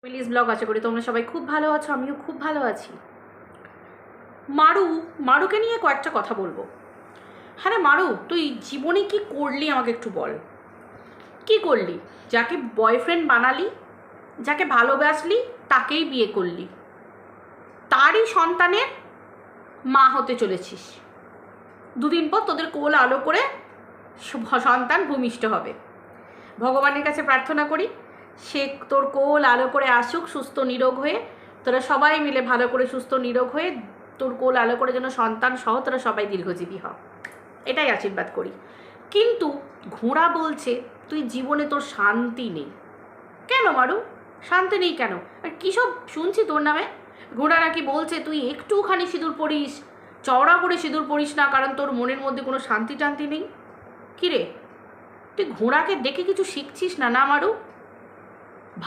মিলিস blog আশা করি তোমরা সবাই খুব ভালো আছো, আমিও খুব ভালো আছি। মারুকে নিয়ে কয়েকটা কথা বলবো। হ্যাঁ রে মারু, তুই জীবনে কি করলি আমাকে একটু বল। কি করলি? যাকে বয়ফ্রেন্ড বানালি, যাকে ভালোবাসলি, তাকেই বিয়ে করলি, তারই সন্তানের মা হতে চলেছিস। দুদিন পর তোদের কোল আলো করে সন্তান ভূমিষ্ঠ হবে। ভগবানের কাছে প্রার্থনা করি সে তোর কোল আলো করে আসুক সুস্থ নিরোগ হয়ে, তোরা সবাই মিলে ভালো করে সুস্থ নিরোগ হয়ে তোর কোল আলো করে যেন সন্তান সহ তোরা সবাই দীর্ঘজীবী হ, এটাই আশীর্বাদ করি। কিন্তু ঘোড়া বলছে তুই জীবনে তোর শান্তি নেই। কেন মারু, শান্তি নেই কেন? আর কী সব শুনছি তোর নামে। ঘোড়া নাকি বলছে তুই একটুখানি সিঁদুর পরিস, চওড়া করে সিঁদুর পরিস না, কারণ তোর মনের মধ্যে কোনো শান্তি টান্তি নেই। কিরে, তুই ঘোড়াকে দেখে কিছু শিখছিস না? না মারু,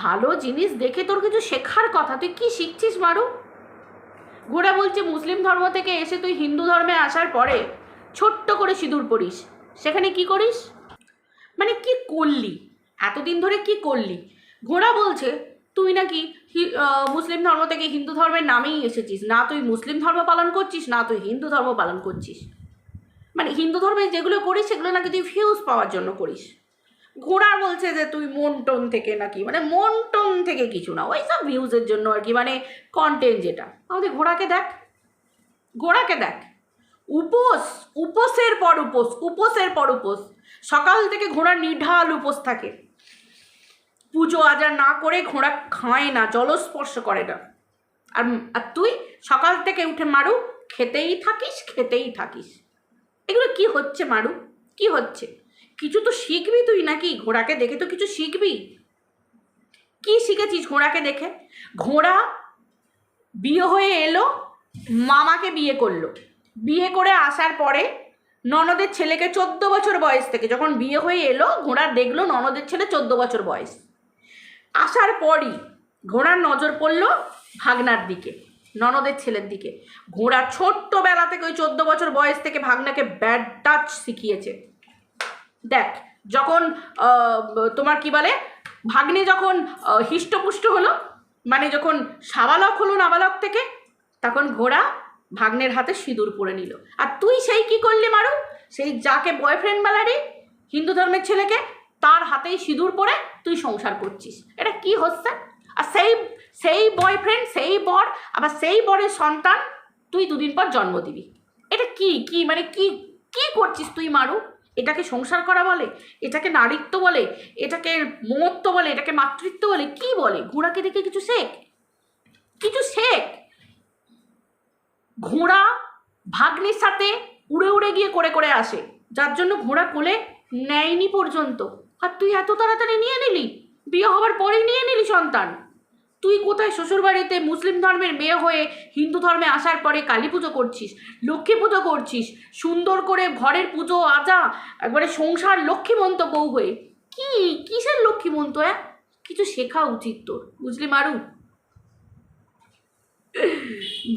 ভালো জিনিস দেখে তোর কিছু শেখার কথা, তুই কি শিখছিস মারু? ঘোড়া বলছে মুসলিম ধর্ম থেকে এসে তুই হিন্দু ধর্মে আসার পরে ছোট্ট করে সিঁদুর পরিস, সেখানে কি করিস? মানে কি করলি এতদিন ধরে, কি করলি? ঘোড়া বলছে তুই নাকি মুসলিম ধর্ম থেকে হিন্দু ধর্মের নামেই এসেছিস, না তুই মুসলিম ধর্ম পালন করছিস না তুই হিন্দু ধর্ম পালন করছিস। মানে হিন্দু ধর্মে যেগুলো করিস সেগুলো নাকি তুই ভিউজ পাওয়ার জন্য করিস। ঘোড়া বলছে যে তুই মন টোন থেকে নাকি, মানে মন টোন থেকে কিছু না, ওই সব ভিউজের জন্য আর কি, মানে কন্টেন্ট যেটা। আমাদের ঘোড়াকে দেখ, ঘোড়াকে দেখ, উপোসের পর উপোস, সকাল থেকে ঘোড়ার নিঢাল উপোস থাকে, পুজো আজার না করে ঘোড়া খায় না, জলস্পর্শ করে না। আর তুই সকাল থেকে উঠে মারু খেতেই থাকিস। এগুলো কি হচ্ছে মারু, কি হচ্ছে? কিছু তো শিখবি তুই নাকি? ঘোড়াকে দেখে তো কিছু শিখবি। কি শিখেছিস ঘোড়াকে দেখে? ঘোড়া বিয়ে হয়ে এলো, মামাকে বিয়ে করলো, বিয়ে করে আসার পরে ননদের ছেলেকে 14 বছর বয়স থেকে যখন বিয়ে হয়ে এলো, ঘোড়া দেখলো ননদের ছেলে 14 বছর বয়স। আসার পরই ঘোড়ার নজর পড়লো ভাগনার দিকে, ননদের ছেলের দিকে। ঘোড়া ছোট্টবেলা থেকে ওই 14 বছর বয়স থেকে ভাগনাকে ব্যাড টাচ শিখিয়েছে। দেখ, যখন তোমার কি বলে, ভাগ্নে যখন হিষ্টপুষ্ট হলো, মানে যখন সাবালক হলো নাবালক থেকে, তখন ঘোড়া ভাগ্নের হাতে সিঁদুর পরে নিল। আর তুই সেই কি করলি মারু? সেই যাকে বয়ফ্রেন্ড বানালি হিন্দু ধর্মের ছেলেকে, তার হাতেই সিঁদুর পরে তুই সংসার করছিস। এটা কি হচ্ছে? আর সেই বয়ফ্রেন্ড, সেই বর, আবার সেই বরের সন্তান তুই দুদিন পর জন্ম দিবি। এটা কি মানে কি কি করছিস তুই মারু? এটাকে সংসার করা বলে? এটাকে নারীত্ব বলে? এটাকে মমত্ব বলে? এটাকে মাতৃত্ব বলে? কি বলে? ঘোড়াকে দেখে কিছু শেখ, কিছু শেখ। ঘোড়া ভাগ্নির সাথে উড়ে উড়ে গিয়ে করে আসে, যার জন্য ঘোড়া কোলে নেয়নি পর্যন্ত। আর তুই এত তাড়াতাড়ি নিয়ে নিলি, বিয়ে হওয়ার পরেই নিয়ে নিলি সন্তান। তুই কোথায় শ্বশুরবাড়িতে মুসলিম ধর্মের মেয়ে হয়ে হিন্দু ধর্মে আসার পরে কালী পুজো করছিস, লক্ষ্মী পুজো করছিস, সুন্দর করে ঘরের পুজো আজা, একবারে সংসার লক্ষ্মীমন্ত বউ হয়ে। কিসের লক্ষ্মীমন্ত? কিছু শেখা উচিত তোর, বুঝলি মারু?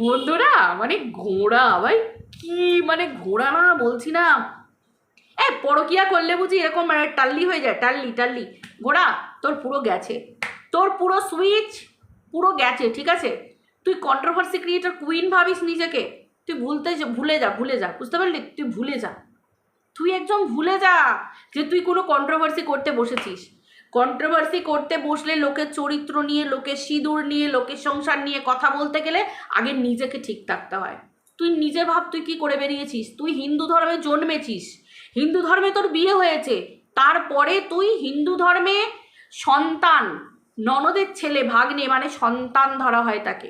বন্ধুরা, মানে ঘোড়া ভাই কি, মানে ঘোড়া না বলছি না, পরকিয়া করলে বুঝি এরকম টাল্লি হয়ে যায়? টাল্লি ঘোড়া তোর পুরো গেছে, তোর পুরো সুইচ পুরো গেছে, ঠিক আছে? তুই কন্ট্রোভার্সি ক্রিয়েটর কুইন ভাবিস নিজেকে, তুই ভুলে যা, বুঝতে পারলি? তুই ভুলে যা যে তুই কোনো কন্ট্রোভার্সি করতে বসেছিস। কন্ট্রোভার্সি করতে বসলে লোকের চরিত্র নিয়ে, লোকের সিঁদুর নিয়ে, লোকের সংসার নিয়ে কথা বলতে গেলে আগে নিজেকে ঠিক থাকতে হয়। তুই নিজে ভাব তুই কি করে বেরিয়েছিস। তুই হিন্দু ধর্মে জন্মেছিস, হিন্দু ধর্মে তোর বিয়ে হয়েছে, তারপরে তুই হিন্দু ধর্মে সন্তান, ননদের ছেলে ভাগ্নে মানে সন্তান ধরা হয় তাকে।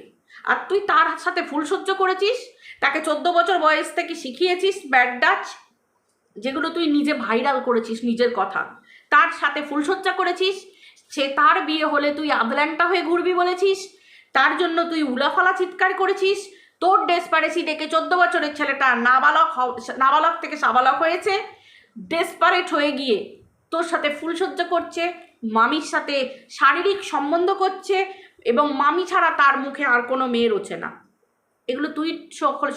আর তুই তার সাথে ফুল সহ্য করেছিস, তাকে 14 বছর বয়স থেকে শিখিয়েছিস ব্যাড ডাচ, যেগুলো তুই নিজে ভাইরাল করেছিস নিজের কথা। তার সাথে ফুলসজ্জা করেছিস, সে তার বিয়ে হলে তুই আদল্যাংটা হয়ে ঘুরবি বলেছিস, তার জন্য তুই উলাফালা চিৎকার করেছিস। তোর ডেসপারেসি দেখে 14 বছরের ছেলেটা নাবালক থেকে সাবালক হয়েছে, ডেসপারেট হয়ে গিয়ে তোর সাথে ফুলসজ্জা করছে, মামির সাথে শারীরিক সম্বন্ধ করছে, এবং মামি ছাড়া তার মুখে আর কোনো মেয়ে রোছে না। এগুলো তুই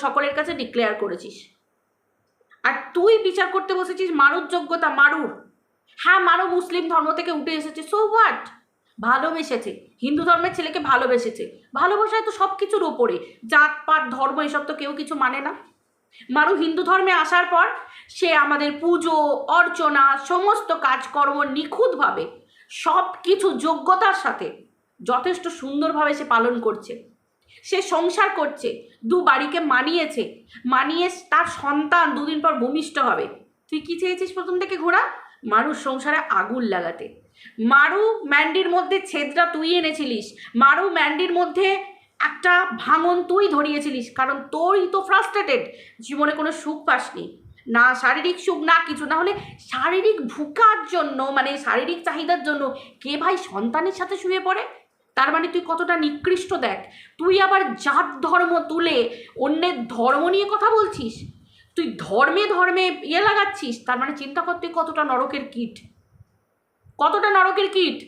সকলের কাছে ডিক্লেয়ার করেছিস। আর তুই বিচার করতে বসেছিস মারুর যোগ্যতা। হ্যাঁ, মারু মুসলিম ধর্ম থেকে উঠে এসেছে, সো হোয়াট, ভালোবেসেছে, হিন্দু ধর্মের ছেলেকে ভালোবেসেছে, ভালোবাসায় তো সব কিছুর ওপরে, জাতপাত ধর্ম এসব তো কেউ কিছু মানে না। মারু হিন্দু ধর্মে আসার পর সে আমাদের পুজো অর্চনা সমস্ত কাজকর্ম নিখুঁতভাবে সব কিছু যোগ্যতার সাথে যথেষ্ট সুন্দরভাবে সে পালন করছে। সে সংসার করছে, দু বাড়িকে মানিয়ে তার সন্তান দুদিন পর ভূমিষ্ঠ হবে। তুই কি চেয়েছিস প্রথম থেকে ঘোড়া? মারুর সংসারে আগুন লাগাতে। মারু ম্যান্ডির মধ্যে ছেদরা তুই এনেছিলিস, মারু ম্যান্ডির মধ্যে একটা ভাঙন তুই ধরিয়েছিলিস, কারণ তোরই তো ফ্রাস্ট্রেটেড, জীবনে কোনো সুখ পাসনি, না শারীরিক সুখ না কিছু, না হলে শারীরিক ভুকার জন্য মানে শারীরিক চাহিদার জন্য কে ভাই সন্তানের সাথে শুয়ে পড়ে? তার মানে তুই কতটা নিকৃষ্ট দেখ। তুই আবার জাত ধর্ম তুলে অন্যের ধর্ম নিয়ে কথা বলছিস, তুই ধর্মে ধর্মে লাগাচ্ছিস, তার মানে চিন্তা কর তুই কতটা নরকের কীট, কতটা নরকের কীট।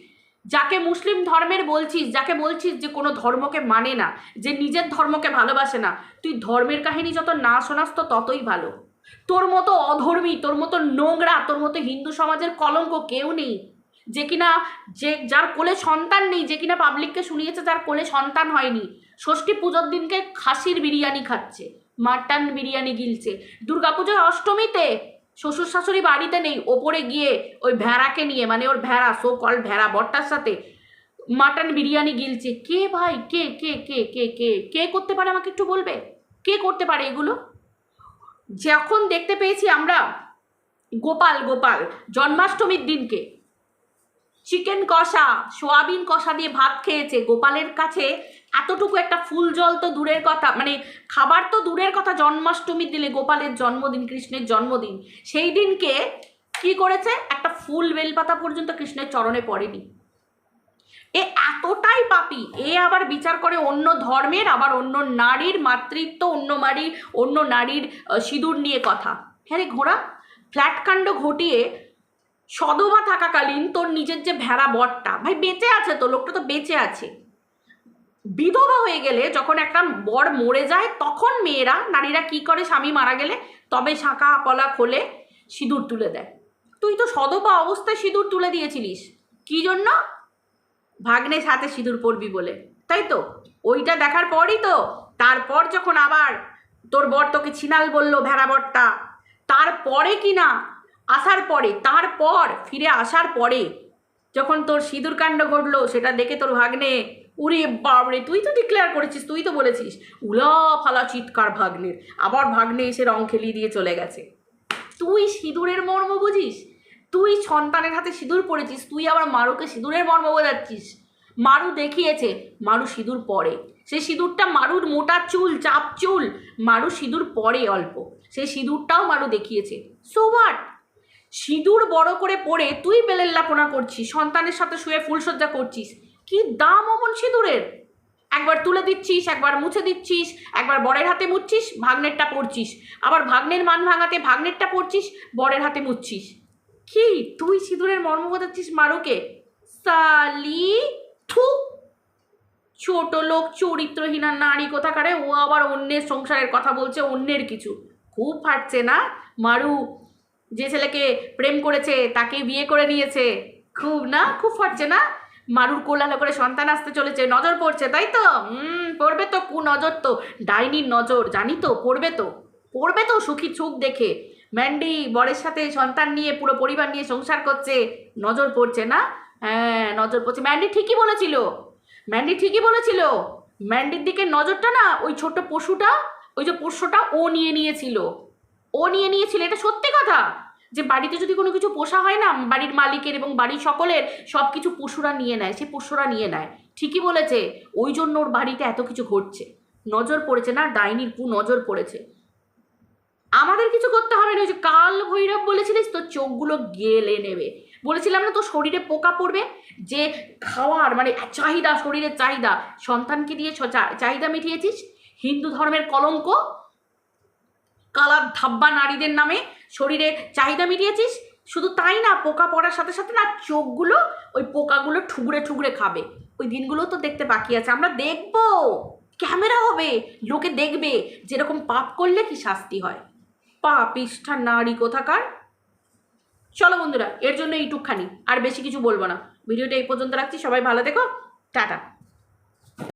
যাকে মুসলিম ধর্মের বলছিস, যাকে বলছিস যে কোনো ধর্মকে মানে না, যে নিজের ধর্মকে ভালোবাসে না, তুই ধর্মের কাহিনী যত না শোনাস তো ততই ভালো। তোর মতো অধর্মী, তোর মতো নোংরা, তোর মতো হিন্দু সমাজের কলঙ্ক কেউ নেই, যে কিনা যার কোলে সন্তান নেই, যে কিনা পাবলিককে শুনিয়েছে যার কোলে সন্তান হয়নি, ষষ্ঠী পুজোর দিনকে খাসির বিরিয়ানি খাচ্ছে, মাটন বিরিয়ানি গিলছে, দুর্গাপুজোয় অষ্টমীতে শ্বশুর শাশুড়ি বাড়িতে নেই, ওপরে গিয়ে ওই ভেড়াকে নিয়ে মানে ওর ভেড়া সো কল ভেড়া বট্টার সাথে মাটন বিরিয়ানি গিলছে। কে ভাই কে কে কে কে কে কে করতে পারে আমাকে একটু বলবে? কে করতে পারে এগুলো? যখন দেখতে পেয়েছি আমরা গোপাল জন্মাষ্টমীর দিনকে চিকেন কষা সোয়াবিন কষা দিয়ে ভাত খেয়েছে, গোপালের কাছে এতটুকু একটা ফুল জল তো দূরের কথা, মানে খাবার তো দূরের কথা, জন্মাষ্টমীর দিনে গোপালের জন্মদিন, কৃষ্ণের জন্মদিন, সেই দিনকে কি করেছে, একটা ফুল বেলপাতা পর্যন্ত কৃষ্ণের চরণে পড়েনি। এ এতটাই পাপী, এ আবার বিচার করে অন্য ধর্মের, আবার অন্য নারীর মাতৃত্ব, অন্য নারীর সিঁদুর নিয়ে কথা। হ্যাঁ রে ঘোড়া, ফ্ল্যাটকাণ্ড ঘটিয়ে সদবা থাকাকালীন তোর নিজের যে ভেড়া বরটা ভাই বেঁচে আছে, তো লোকটা তো বেঁচে আছে। বিধবা হয়ে গেলে যখন একটা বর মরে যায় তখন মেয়েরা নারীরা কি করে, স্বামী মারা গেলে তবে শাঁখা পলা খোলে সিঁদুর তুলে দেয়। তুই তো সদবা অবস্থায় সিঁদুর তুলে দিয়েছিলিস, কি জন্য? ভাগ্নের সাথে সিঁদুর পরবি বলে, তাই তো? ওইটা দেখার পরই তো তারপর যখন আবার তোর বর তোকে ছিনাল বললো ভেড়া বরটা, তারপরে কি না আসার পরে, তারপর ফিরে আসার পরে যখন তোর সিঁদুর কাণ্ড ঘটলো সেটা দেখে তোর ভাগ্নে, উরে বাবরে, তুই তো ডিক্লেয়ার করেছিস, তুই তো বলেছিস উলা ফালা চিৎকার ভাগ্নের, আবার ভাগ্নে এসে রং খেলিয়ে দিয়ে চলে গেছে। তুই সিঁদুরের মর্ম বুঝিস? তুই সন্তানের হাতে সিঁদুর পরেছিস, তুই আবার মারুকে সিঁদুরের মর্ম বোঝাচ্ছিস। মারু দেখিয়েছে মারু সিঁদুর পরে, সেই সিঁদুরটা মারুর মোটা চুল চাপ চুল, মারু সিঁদুর পরে অল্প, সেই সিঁদুরটাও মারু দেখিয়েছে। So what? সিঁদুর বড় করে পরে তুই বেলেল্লাপনা করছিস, সন্তানের সাথে শুয়ে ফুলসজ্জা করছিস, কি দাম অমন সিঁদুরের? একবার তুলে দিচ্ছিস, একবার মুছে দিচ্ছিস, একবার বরের হাতে মুছছিস, ভাগ্নেরটা পড়ছিস, আবার ভাগ্নের মান ভাঙাতে ভাগ্নেরটা পড়ছিস, বরের হাতে মুছছিস। কি তুই সিঁদুরের মর্ম বোঝাচ্ছিস মারুকে? সালি থু, ছোট লোক চরিত্রহীনা নারী কোথাকারে, ও আবার অন্যের সংসারের কথা বলছে, অন্যের কিছু। খুব ফাটছে না মারু যে ছেলেকে প্রেম করেছে তাকে বিয়ে করে নিয়েছে, খুব ফাটছে না? মারুর কোলাহল করে সন্তান আসতে চলেছে, নজর পড়ছে, তাই তো? পড়বে তো, নজর তো ডাইনির নজর, জানি তো, পড়বে তো সুখী চোখ দেখে। ম্যান্ডি বরের সাথে সন্তান নিয়ে পুরো পরিবার নিয়ে সংসার করছে, নজর পড়ছে না? হ্যাঁ নজর পড়ছে। ম্যান্ডি ঠিকই বলেছিল, ম্যান্ডির দিকে নজরটা না ওই ছোট্ট পশুটা, ওই যে পোষ্যটা ও নিয়ে নিয়েছিল, এটা সত্যি কথা। যে বাড়িতে যদি কোনো কিছু পোষা হয় না, বাড়ির মালিকের এবং বাড়ির সকলের সব কিছু পশুরা নিয়ে নেয়, সে পোষ্যরা নিয়ে নেয়। ঠিকই বলেছে, ওই জন্য ওর বাড়িতে এত কিছু ঘটছে, নজর পড়েছে না, ডাইনির নজর পড়েছে। আমাদের কিছু করতে হবে না, ওই যে কাল ভৈরব বলেছিলিস তোর চোখগুলো গেলে নেবে, বলেছিলাম না তোর শরীরে পোকা পড়বে, যে খাওয়ার মানে চাহিদা, শরীরের চাহিদা, সন্তানকে দিয়ে চাহিদা মিটিয়েছিস। হিন্দু ধর্মের কলঙ্ক, কালার ধাব্বা নারীদের নামে শরীরে চাহিদা মিটিয়েছিস। শুধু তাই না, পোকা পড়ার সাথে সাথে না চোখগুলো ওই পোকাগুলো ঠুকরে খাবে। ওই দিনগুলো তো দেখতে বাকি আছে, আমরা দেখবো, ক্যামেরা হবে, লোকে দেখবে যেরকম পাপ করলে কি শাস্তি হয়। পাপিষ্ঠা নারী কোথাকার। চলো বন্ধুরা, এর জন্য এইটুকখানি, আর বেশি কিছু বলবো না, ভিডিওটা এই পর্যন্ত রাখছি। সবাই ভালো থেকো। টাটা।